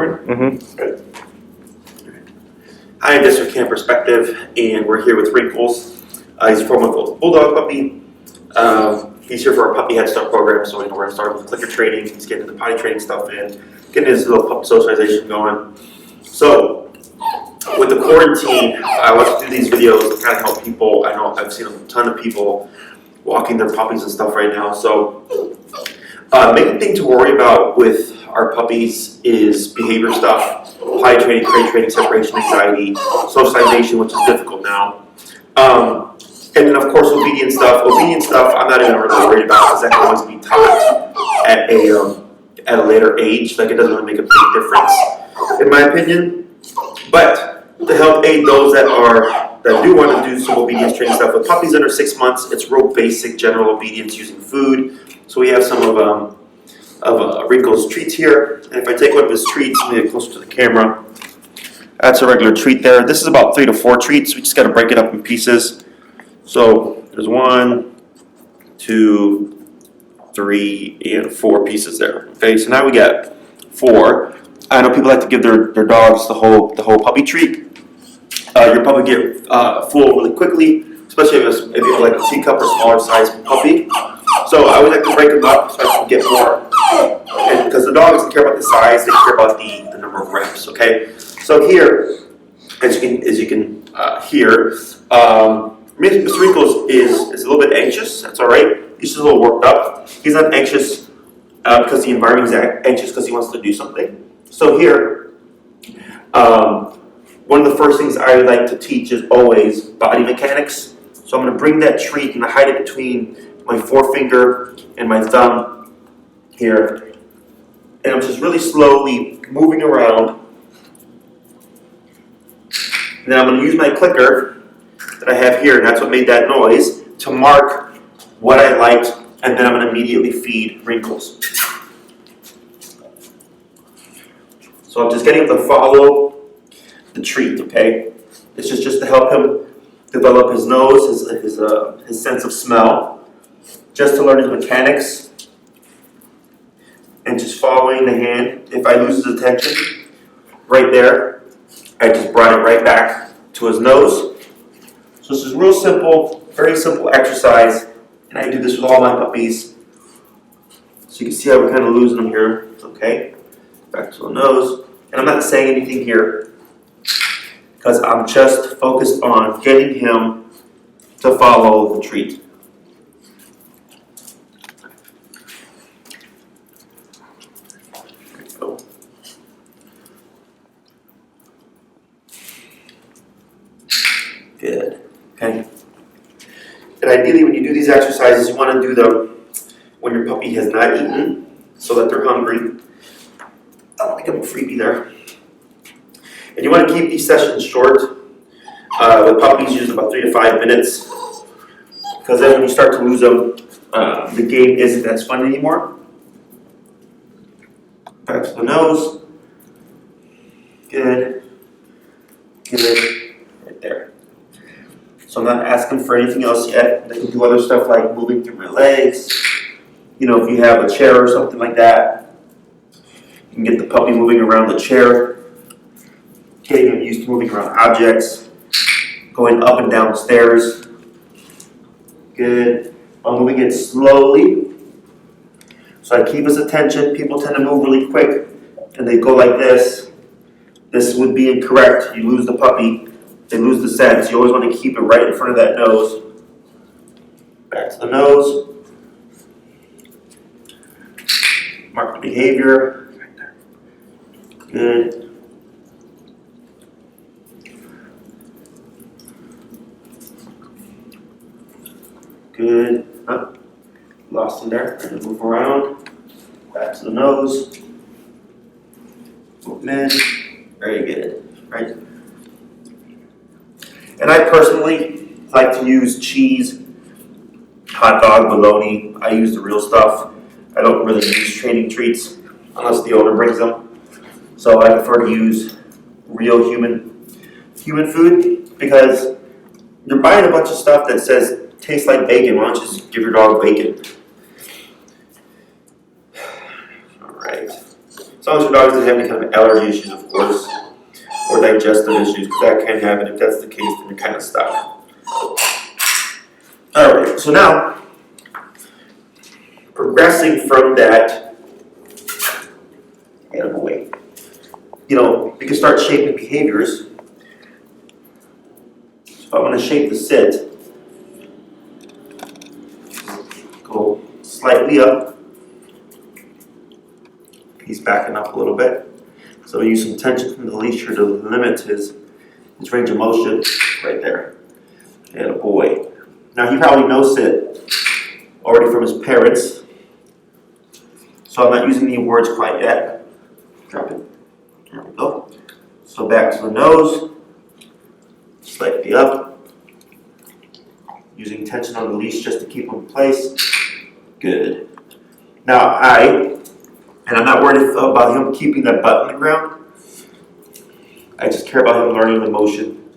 recording? Mm-hmm. Good. Hi, this is Canine Perspective, and we're here with Wrinkles. He's a 4-month-old bulldog puppy. He's here for our puppy head start program, so we're going to start with clicker training. He's getting the potty training stuff in, getting his little pup socialization going. So, with the quarantine, I want to do these videos to kind of help people. I know I've seen a ton of people walking their puppies and stuff right now. So, main thing to worry about with our puppies is behavior stuff, potty training, crate training, separation anxiety, socialization, which is difficult now. And then of course obedience stuff. Obedience stuff I'm not even really worried about because that can always be taught at a later age. Like it doesn't really make a big difference, in my opinion. But to help aid those that do want to do some obedience training stuff with puppies under 6 months, it's real basic general obedience using food. So we have some of Rico's treats here, and if I take one of his treats, let me get closer to the camera. That's a regular treat there. This is about 3 to 4 treats. We just got to break it up in pieces. So there's 1, 2, 3, and 4 pieces there. Okay, so now we got 4. I know people like to give their dogs the whole puppy treat. You'll probably get full really quickly, especially if you have like a teacup or smaller size puppy. So I would like to break them up so I can get more. And because the dog doesn't care about the size, they care about the number of reps. Okay. So here, as you can hear, Mr. Wrinkles is a little bit anxious. That's all right. He's just a little worked up. He's not anxious because the environment is anxious because he wants to do something. So here, one of the first things I like to teach is always body mechanics. So I'm going to bring that treat and hide it between my forefinger and my thumb here. And I'm just really slowly moving around. And then I'm going to use my clicker that I have here, and that's what made that noise, to mark what I liked, and then I'm going to immediately feed Wrinkles. So I'm just getting him to follow the treat, okay? This is just to help him develop his nose, his sense of smell, just to learn his mechanics, and just following the hand. If I lose his attention, right there, I just brought it right back to his nose. So this is real simple, very simple exercise, and I do this with all my puppies. So you can see how we're kind of losing them here. It's okay. Back to the nose. And I'm not saying anything here because I'm just focused on getting him to follow the treat. Good. Okay. And ideally, when you do these exercises, you want to do them when your puppy has not eaten, so that they're hungry. I don't think I'm a freebie there. And you want to keep these sessions short. With puppies, usually about 3 to 5 minutes, because then when you start to lose them, the game isn't as fun anymore. Back to the nose. Good. Good. Right there. So I'm not asking for anything else yet. They can do other stuff like moving through my legs. You know, if you have a chair or something like that, you can get the puppy moving around the chair, getting him used to moving around objects, going up and down stairs. Good. I'm moving it slowly, so I keep his attention. People tend to move really quick, and they go like this. This would be incorrect. You lose the puppy. They lose the sense. You always want to keep it right in front of that nose. Back to the nose. Mark the behavior. Right there. Good. Good. Up. Lost him there. And move around. Back to the nose. Movement. Very good. Right. And I personally like to use cheese, hot dog, bologna. I use the real stuff. I don't really use training treats unless the owner brings them. So I prefer to use real human food because you're buying a bunch of stuff that says tastes like bacon. Why don't you just give your dog bacon? All right. As long as your dog doesn't have any kind of allergy issues, of course, or digestive issues, because that can happen. If that's the case, then you're kind of stuck. Alright, so now, progressing from that, get away. We can start shaping behaviors. So I'm going to shape the sit. Go slightly up. He's backing up a little bit. So we use some tension from the leash here to limit his range of motion right there. And a boy. Now he probably knows sit already from his parents. So I'm not using any words quite yet. Drop it. There we go. So back to the nose. Slightly up. Using tension on the leash just to keep him in place. Good. Now and I'm not worried about him keeping that butt on the ground. I just care about him learning the motion.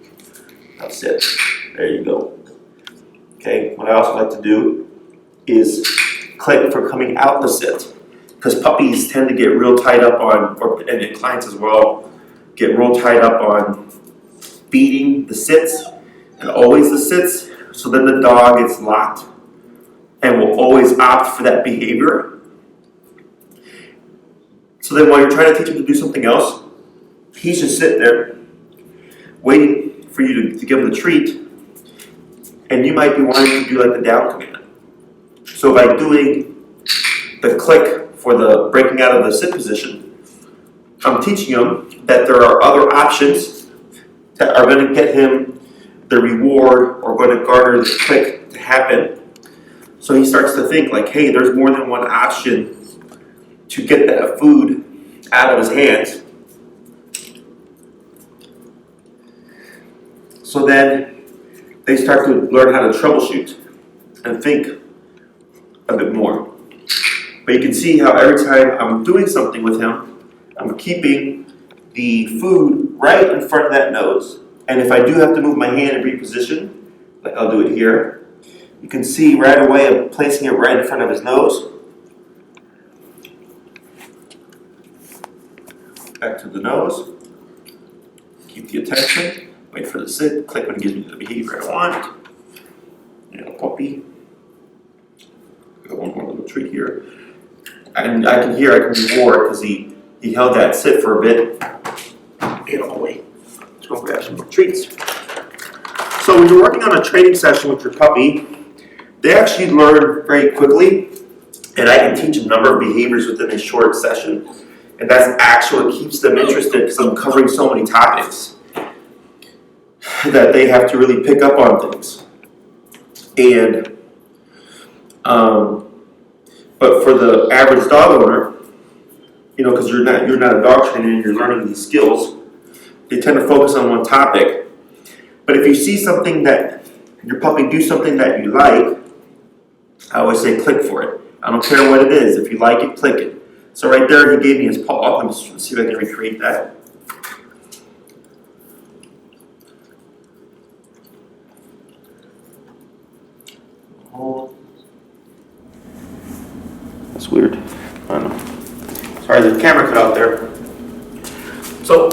That's it. There you go. Okay, what I also like to do is click for coming out the sit. Because puppies tend to get real tied up on, and clients as well, get real tied up on beating the sits, and always the sits, so then the dog gets locked and will always opt for that behavior. So then while you're trying to teach him to do something else, he's just sitting there waiting for you to give him the treat, and you might be wanting to do like the down command. So by doing the click for the breaking out of the sit position, I'm teaching him that there are other options that are going to get him the reward or going to garner the click to happen. So he starts to think like, hey, there's more than one option to get that food out of his hands. So then they start to learn how to troubleshoot and think a bit more. But you can see how every time I'm doing something with him, I'm keeping the food right in front of that nose. And if I do have to move my hand and reposition, like I'll do it here, you can see right away I'm placing it right in front of his nose. Back to the nose. Keep the attention. Wait for the sit. Click when it gives me the behavior I want. And a puppy. Got one more little treat here. And I can reward because he held that sit for a bit. Get all the way. Let's go grab some more treats. So when you're working on a training session with your puppy, they actually learn very quickly, and I can teach a number of behaviors within a short session, and that's actually what keeps them interested because I'm covering so many topics that they have to really pick up on things. And but for the average dog owner, because you're not a dog trainer and you're learning these skills, they tend to focus on one topic. But if you see something that your puppy do something that you like, I always say click for it. I don't care what it is. If you like it, click it. So right there, he gave me his paw. Let me see if I can recreate that. Oh, that's weird. I don't know. Sorry, the camera cut out there. So,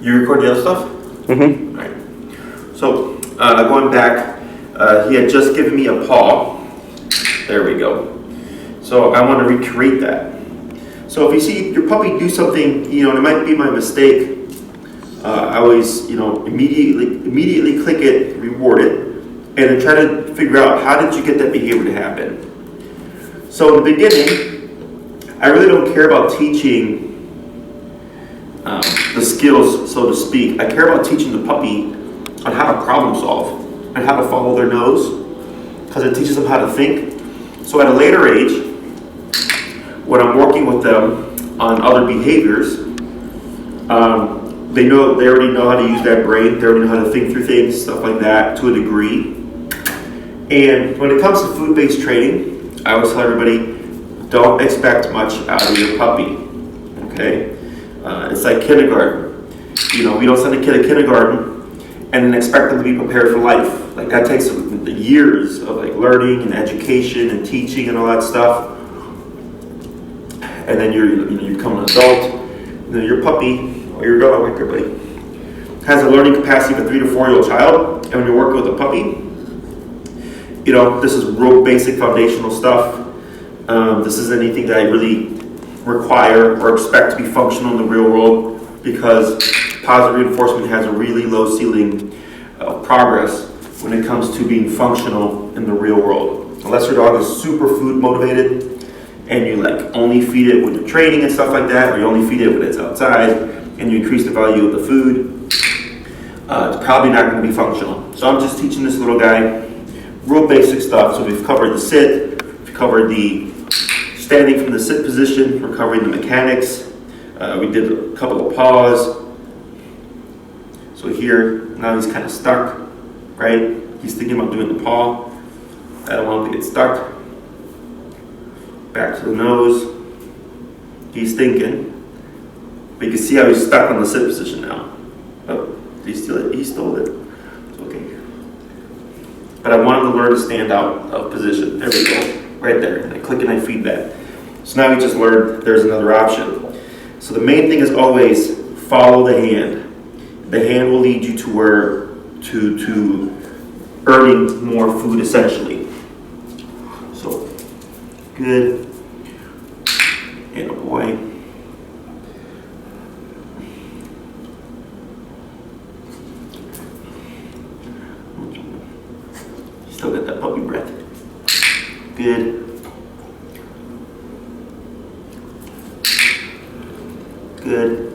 you record the other stuff? Mm-hmm. All right. So, going back, he had just given me a paw. There we go. So I want to recreate that. So if you see your puppy do something, it might be my mistake. I always, immediately click it, reward it, and then try to figure out how did you get that behavior to happen. So in the beginning, I really don't care about teaching the skills, so to speak. I care about teaching the puppy on how to problem solve and how to follow their nose, because it teaches them how to think. So at a later age, when I'm working with them on other behaviors, they already know how to use that brain. They already know how to think through things, stuff like that, to a degree. And when it comes to food-based training, I always tell everybody, don't expect much out of your puppy. Okay, it's like kindergarten. We don't send a kid to kindergarten and then expect them to be prepared for life. Like that takes years of learning and education and teaching and all that stuff. and then you become an adult, and then your puppy, or your dog, like your buddy, has a learning capacity of a 3 to 4 year old child. And when you're working with a puppy, this is real basic foundational stuff. This isn't anything that I really require or expect to be functional in the real world, because positive reinforcement has a really low ceiling of progress when it comes to being functional in the real world. Unless your dog is super food motivated and you only feed it when you're training and stuff like that, or you only feed it when it's outside and you increase the value of the food, it's probably not going to be functional. So I'm just teaching this little guy real basic stuff. So we've covered the sit, we've covered the standing from the sit position, we're covering the mechanics, we did a couple of paws. So here, now he's kind of stuck, right? He's thinking about doing the paw. I don't want him to get stuck. Back to the nose. He's thinking. But you can see how he's stuck on the sit position now. Oh, did he steal it? He stole it. It's okay. But I want him to learn to stand out of position. There we go. Right there. And I click and I feed that. So now he just learned there's another option. So the main thing is always follow the hand. The hand will lead you to earning more food, essentially. So, good. And a boy. Still got that puppy breath. Good. Good.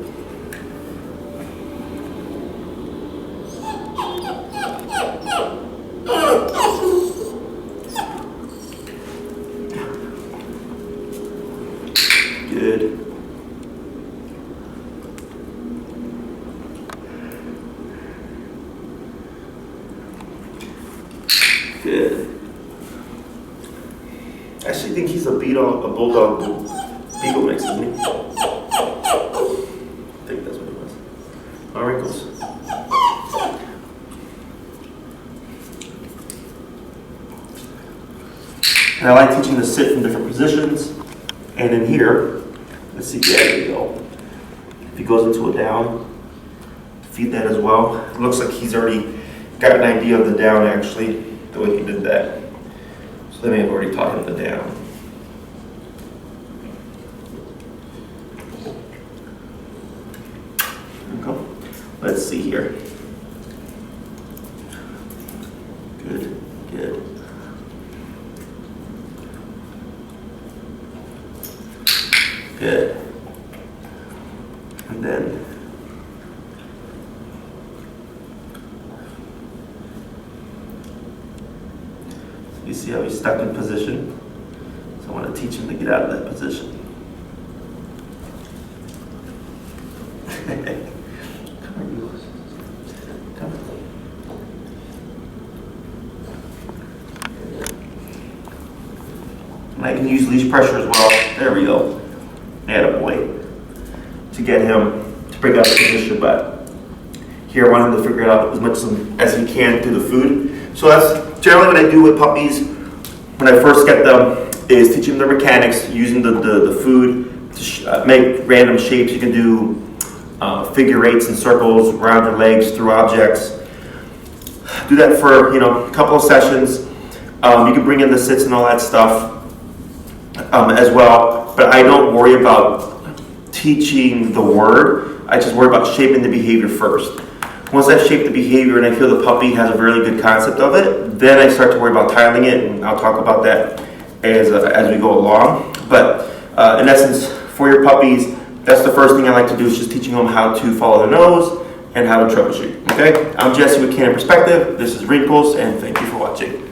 Good. Good. I actually think he's a bulldog beagle mix, isn't he? I think that's what it was. My wrinkles. And I like teaching to sit from different positions. And in here, let's see, there we go. If he goes into a down, feed that as well. It looks like he's already got an idea of the down, actually, the way he did that. So they may have already taught him the down. Okay. Let's see here. Good, good. Good. And then you see how he's stuck in position? So I want to teach him to get out of that position. Come on, you. Come on. And I can use leash pressure as well. There we go. Attaboy. To get him to break out the position, but here I want him to figure it out as much as he can through the food. So that's generally what I do with puppies when I first get them, is teach them their mechanics using the food to make random shapes. You can do figure eights and circles around their legs through objects. Do that for a couple of sessions. You can bring in the sits and all that stuff as well, but I don't worry about teaching the word. I just worry about shaping the behavior first. Once I've shaped the behavior and I feel the puppy has a really good concept of it, then I start to worry about tiling it, and I'll talk about that as we go along. But in essence, for your puppies, that's the first thing I like to do, is just teaching them how to follow the nose and how to troubleshoot. Okay? I'm Jesse with Canine Perspective. This is Wrinkles, and thank you for watching.